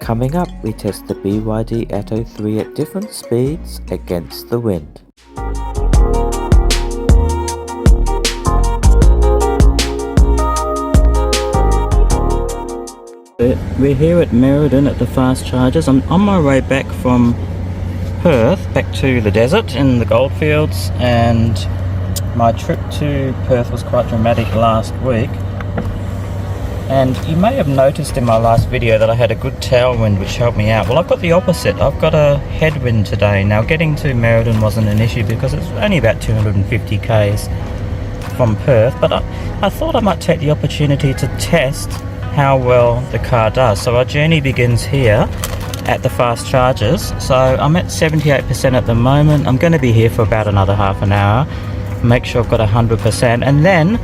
Coming up, we test the BYD Atto 3 at different speeds against the wind. We're here at Merredin at the fast chargers. I'm on my way back from Perth, back to the desert in the goldfields, and my trip to Perth was quite dramatic last week. And you may have noticed in my last video that I had a good tailwind which helped me out. Well, I've got the opposite. I've got a headwind today. Now, getting to Merredin wasn't an issue because it's only about 250 k's from Perth, but I thought I might take the opportunity to test how well the car does. So our journey begins here at the fast chargers. So I'm at 78% at the moment. I'm going to be here for about another half an hour, make sure I've got 100%, and then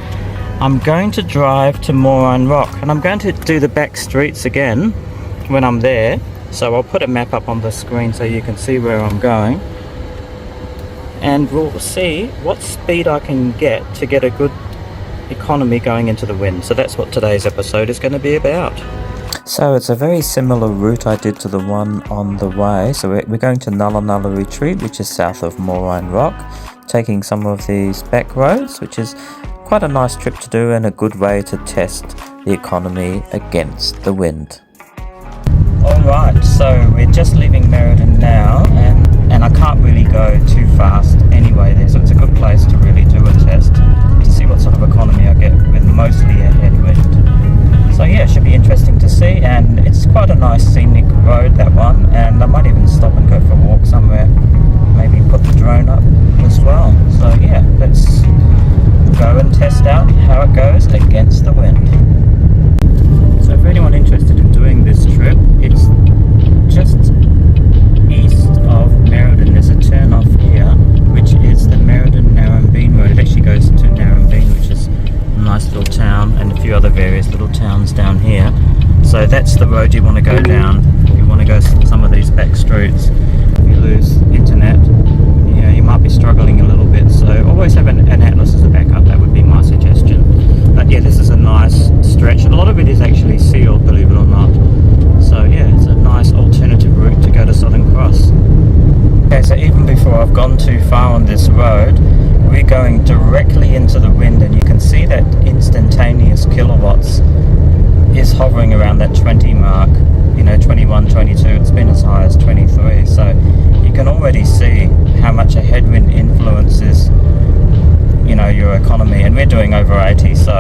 I'm going to drive to Narngaylerin Rock, and I'm going to do the back streets again when I'm there. So I'll put a map up on the screen so you can see where I'm going, and we'll see what speed I can get to get a good economy going into the wind. So that's what today's episode is going to be about. So it's a very similar route I did to the one on the way. So we're going to Nulla Retreat, which is south of Narngaylerin Rock, taking some of these back roads, which is quite a nice trip to do and a good way to test the economy against the wind. Alright, so we're just leaving Merredin now, and I can't really go too fast anyway there, so it's a good place to really do a test to see what sort of economy I get with mostly a headwind. So yeah, it should be interesting to see, and it's quite a nice scenic road, that one, and I might even stop and go for a walk somewhere, maybe put the drone up as well. So yeah, let's go and test out how it goes against the wind. So for anyone interested in doing this trip, it's just east of Merredin. There's a turn off here, which is the Merredin-Narambeen Rd. It actually goes to Narambeen, which is a nice little town, and a few other various little towns down here. So that's the road you want to go down. You want to go some of these back streets. If you lose internet, yeah, you might be struggling a little bit, so always have an atlas as a backup. That would be my suggestion. But yeah, this is a nice stretch, and a lot of it is actually sealed, believe it or not. So yeah, it's a nice alternative route to go to Southern Cross. Okay, so even before I've gone too far on this road, we're going directly into the wind, and you can see that instantaneous kilowatts is hovering around that 20 mark, you know, 21, 22, it's been as high as 23, so you can already see how much a headwind influences, you know, your economy, and we're doing over 80, so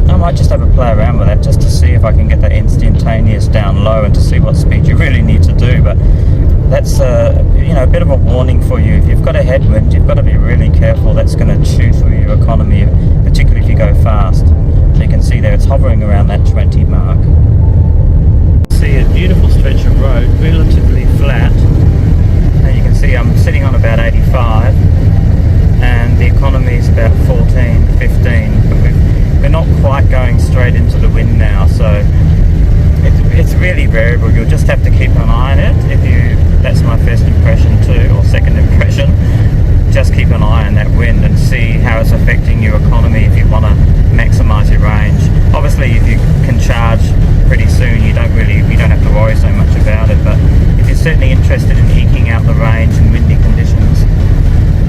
I might just have a play around with that just to see if I can get that instantaneous down low and to see what speed you really need to do. But that's you know, a bit of a warning for you. If you've got a headwind, you've got to be really careful. That's going to chew through your economy, particularly if you go fast. So you can see there it's hovering around that 20 mark. See a beautiful stretch of road, relatively flat, and you can see I'm sitting on about 85, and the economy is about 14, 15, but we're not quite going straight into the wind now, so it's really variable. You'll just have to keep an eye on it. That's my first impression too, or second impression. Just keep an eye on that wind and see how it's affecting your economy if you want to maximise your range. Obviously, if you can charge pretty soon, you don't have to worry so much about it. But if you're certainly interested in eking out the range in windy conditions,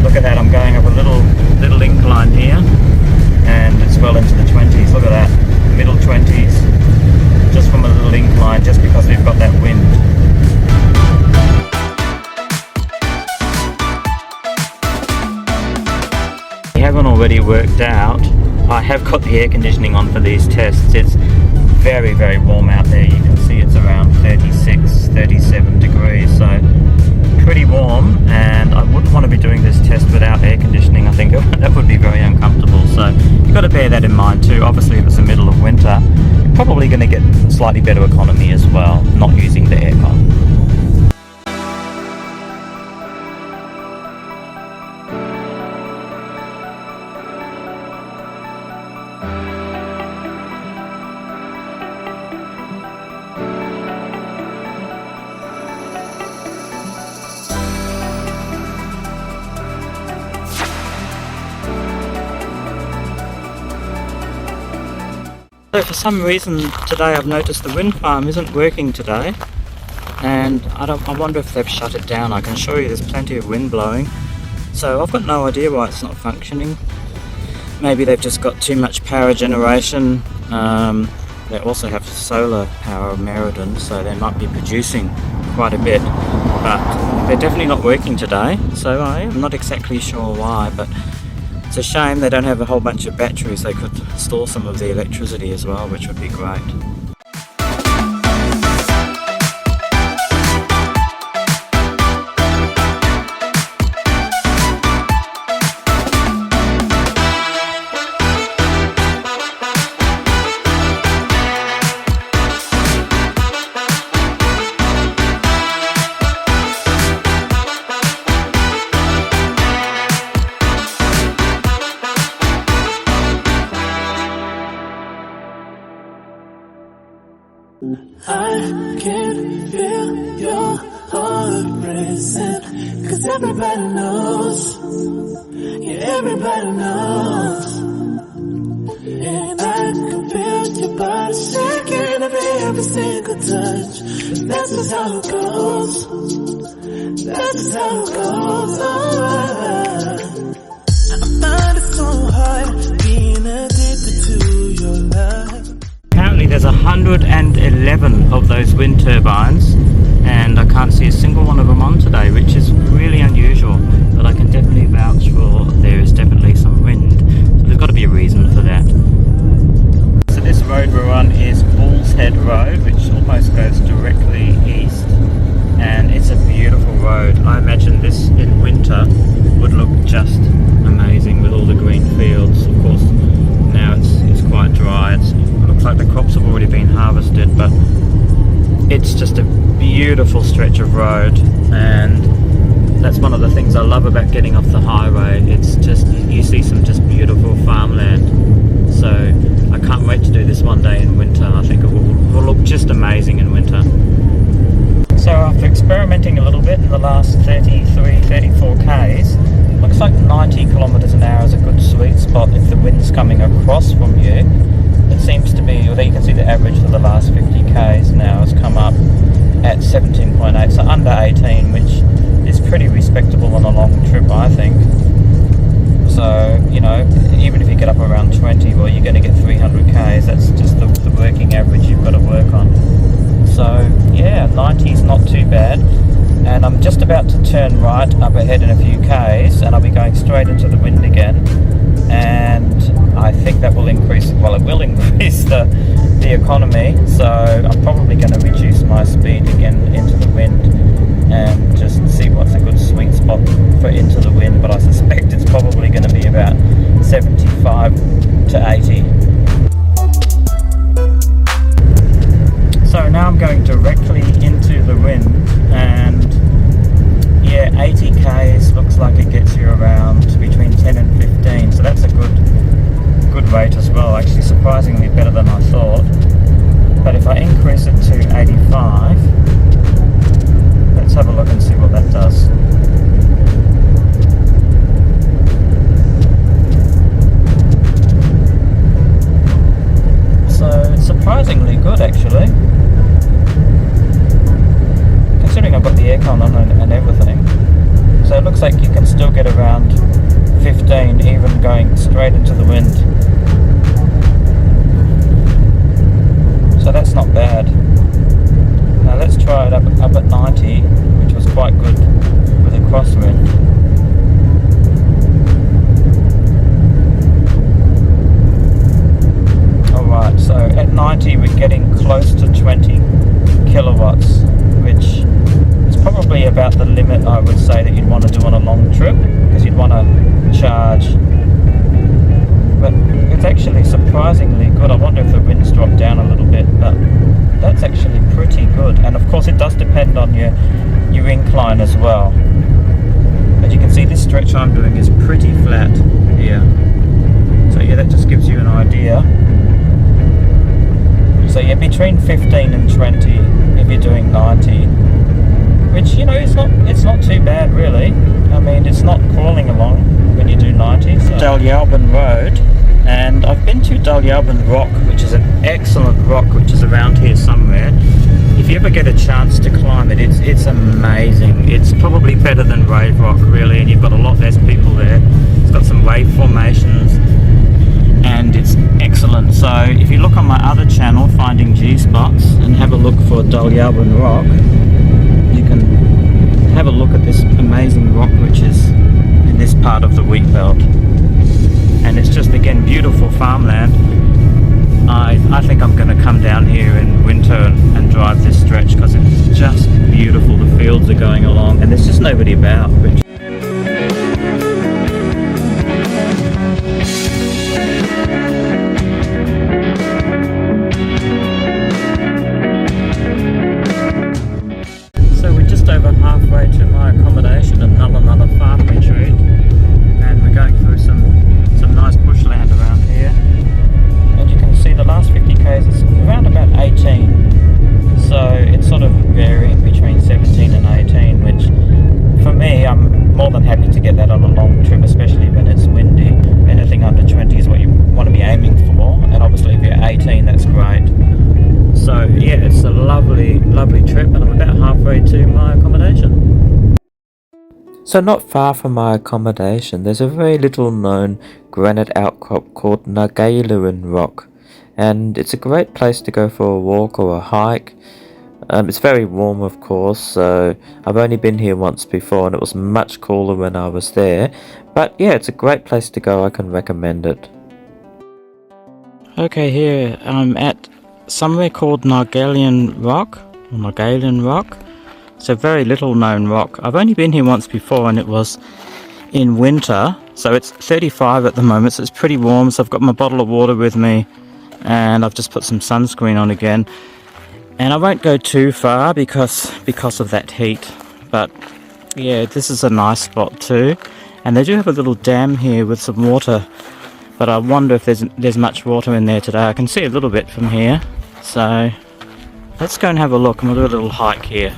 look at that. I'm going up a little incline here, and it's well into the 20s. Look at that, middle 20s, just from a little incline, just because we've got that wind. Haven't already worked out, I have got the air conditioning on for these tests. It's very, very warm out there. You can see it's around 36, 37 degrees, so pretty warm, and I wouldn't want to be doing this test without air conditioning. I think that would be very uncomfortable, so you've got to bear that in mind too. Obviously, if it's the middle of winter, you're probably going to get slightly better economy as well, not using the aircon. So for some reason today I've noticed the wind farm isn't working today, and I wonder if they've shut it down. I can assure you there's plenty of wind blowing, so I've got no idea why it's not functioning. Maybe they've just got too much power generation. They also have solar power of Merredin, so they might be producing quite a bit, but they're definitely not working today, so I am not exactly sure why. But it's a shame they don't have a whole bunch of batteries. They could store some of the electricity as well, which would be great. I can feel your heart racing, 'cause everybody knows, yeah, everybody knows. And I can feel your body shaking every single touch. That's just how it goes. That's just how it goes. Oh, I find it so hard being addicted to your love. Apparently there's 111 of those wind turbines, and I can't see a single one of them on today, which is really unusual, but I can definitely vouch for there is definitely some wind, so there's got to be a reason for that. So this road we're on is Bull's Head Road, which almost goes directly east, and it's a beautiful road. I imagine this in winter would look just amazing with all the green fields. Of course now it's quite dry. It looks like the crops have already been harvested, but it's just a beautiful stretch of road, and that's one of the things I love about getting off the highway. It's just, you see some just beautiful farmland, so I can't wait to do this one day in winter. I think it will look just amazing in winter. So after experimenting a little bit in the last 34 k's, looks like 90 kilometers an hour is a good sweet spot if the wind's coming across from you. It seems to be, although you can see the average for the last 50 k's now has come up at 17.8, so under 18, which is pretty respectable on a long trip, I think. So, you know, even if you get up around 20, well, you're going to get 300 k's. That's just the working average you've got to work on. So, yeah, 90 is not too bad. And I'm just about to turn right up ahead in a few k's, and I'll be going straight into the wind again. And I think that will increase, well, it will increase the economy, so I'm probably going to reduce my speed again into the wind and just see what's a good sweet spot for into the wind, but I suspect it's probably going to be about 75 to 80. So now I'm going directly into the wind, and yeah, 80 k's looks like it gets you around between 10 and 15, so that's a good rate as well, actually surprisingly better than I thought. But if I increase it to 85, let's have a look and see what that does. So it's surprisingly good actually, considering I've got the aircon on and everything. So it looks like you can still get around 15 even going straight into the wind. So that's not bad. Now let's try it up at 90, which was quite good with a crosswind. Alright, so at 90 we're getting close to 20 kilowatts, which is probably about the limit I would say that you'd want to do on a long trip, because you'd want to charge. But it's actually surprisingly good. I wonder if the wind's dropped down a little bit, but that's actually pretty good. And of course it does depend on your incline as well. But you can see this stretch I'm doing is pretty flat here. So yeah, that just gives you an idea. So yeah, between 15 and 20 if you're doing 90, which, you know, it's not too bad really. I mean, it's not crawling along when you do 90. So. Dulyalbin Road, And I've been to Dulyalbin Rock, which is an excellent rock, which is around here somewhere. If you ever get a chance to climb it, it's amazing. It's probably better than Rave Rock, really, and you've got a lot less people there. It's got some wave formations, and it's excellent. So if you look on my other channel, Finding G-Spots, and have a look for Dulyalbin Rock, you can have a look at this amazing rock which is in this part of the wheat belt. And it's just, again, beautiful farmland. I think I'm going to come down here in winter and drive this stretch because it's just beautiful. The fields are going along and there's just nobody about. So we're just over halfway to my accommodation at Nulla Farm Retreat, and we're going through some nice bushland around here. And you can see the last 50 k's is around about 18, so it's sort of varying between 17 and 18, which for me, I'm more than happy to get that on a long trip, especially when it's windy. Anything under 20 is what you want to be aiming for, and obviously if you're 18, that's great. So yeah, it's a lovely trip, and I'm about halfway to my accommodation. So not far from my accommodation, there's a very little known granite outcrop called Nargaylerin Rock, and it's a great place to go for a walk or a hike. It's very warm, of course, so I've only been here once before and it was much cooler when I was there, but yeah, it's a great place to go. I can recommend it. Okay, here I'm at somewhere called Nargaylerin Rock, or Nargaylerin Rock. It's a very little known rock. I've only been here once before and it was in winter, so it's 35 at the moment, so it's pretty warm. So I've got my bottle of water with me and I've just put some sunscreen on again, and I won't go too far because of that heat. But yeah, this is a nice spot too, and they do have a little dam here with some water, but I wonder if there's much water in there today. I can see a little bit from here, so let's go and have a look, and we'll do a little hike here.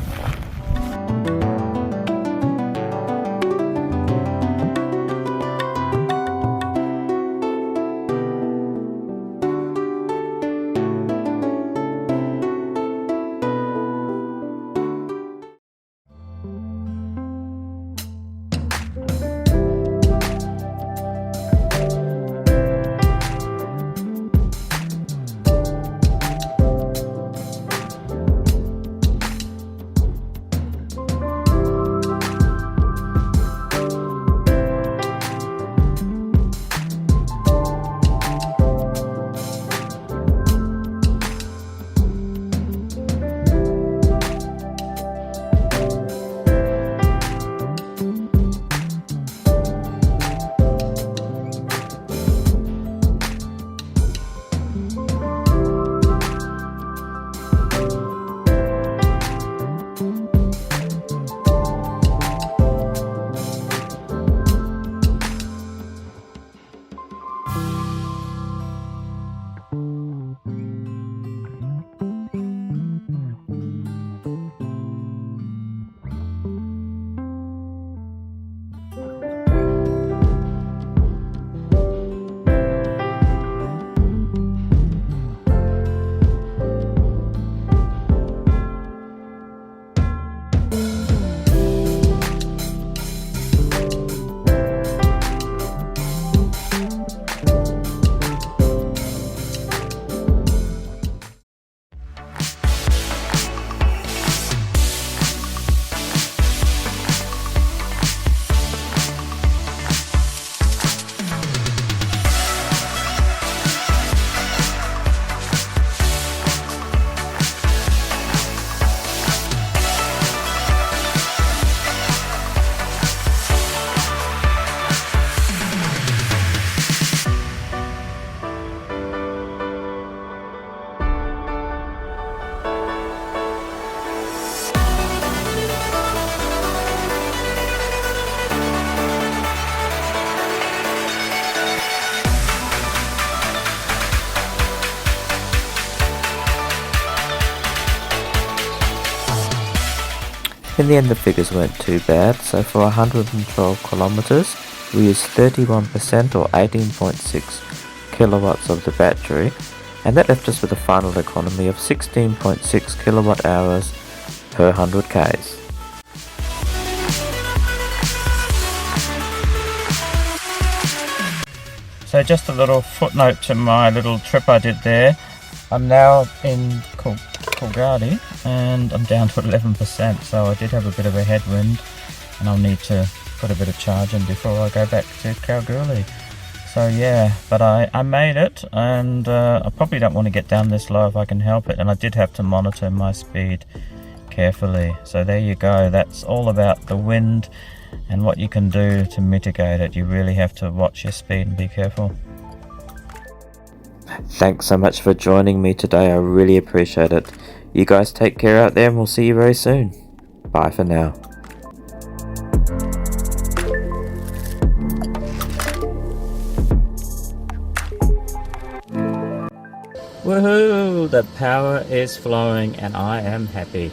In the end, the figures weren't too bad, so for 112 kilometers we used 31% or 18.6 kilowatts of the battery, and that left us with a final economy of 16.6 kilowatt hours per 100 k's. So just a little footnote to my little trip I did there. I'm now in Coolgardie and I'm down to 11%, so I did have a bit of a headwind and I'll need to put a bit of charge in before I go back to Kalgoorlie. So yeah, but I made it, and I probably don't want to get down this low if I can help it, and I did have to monitor my speed carefully. So there you go, that's all about the wind and what you can do to mitigate it. You really have to watch your speed and be careful. Thanks so much for joining me today, I really appreciate it. You guys take care out there and we'll see you very soon. Bye for now. Woohoo! The power is flowing and I am happy.